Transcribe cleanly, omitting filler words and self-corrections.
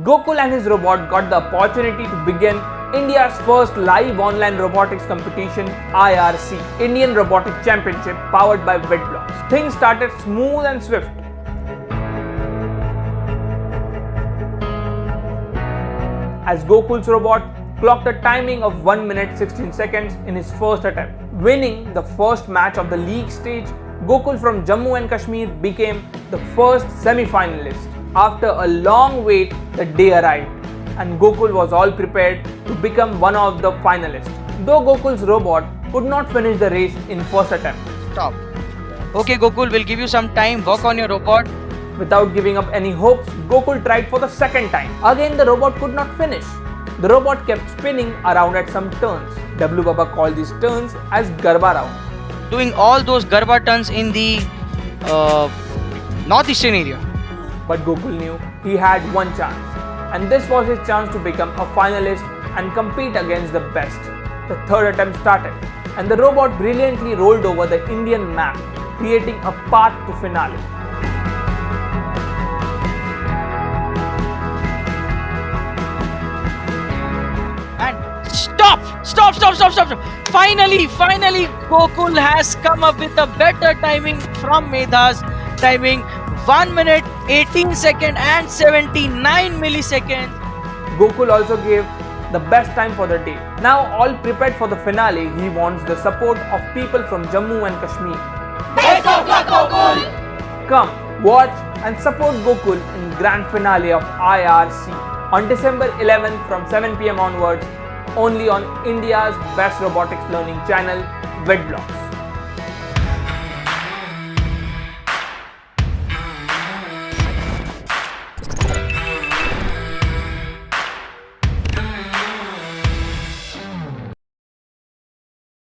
Gokul and his robot got the opportunity to begin India's first live online robotics competition, IRC, Indian Robotics Championship, powered by WitBlox. Things started smooth and swift. As Gokul's robot clocked a timing of 1 minute 16 seconds in his first attempt. Winning the first match of the league stage, Gokul from Jammu and Kashmir became the first semi-finalist. After a long wait, the day arrived and Gokul was all prepared to become one of the finalists. Though Gokul's robot could not finish the race in first attempt. Stop. Okay Gokul, we'll give you some time, work on your robot. Without giving up any hopes, Gokul tried for the second time. Again, the robot could not finish. The robot kept spinning around at some turns. W Baba called these turns as Garba round. Doing all those Garba turns in the northeastern area. But Gokul knew he had one chance, and this was his chance to become a finalist and compete against the best. The third attempt started, and the robot brilliantly rolled over the Indian map, creating a path to finale. And stop! Finally, Gokul has come up with a better timing from Medha's timing 1 minute 18 seconds and 79 milliseconds. Gokul also gave the best time for the day. Now all prepared for the finale, he wants the support of people from Jammu and Kashmir. Best of luck, Gokul! Come, watch and support Gokul in grand finale of IRC on December 11th from 7 PM onwards, only on India's best robotics learning channel, WitBlox.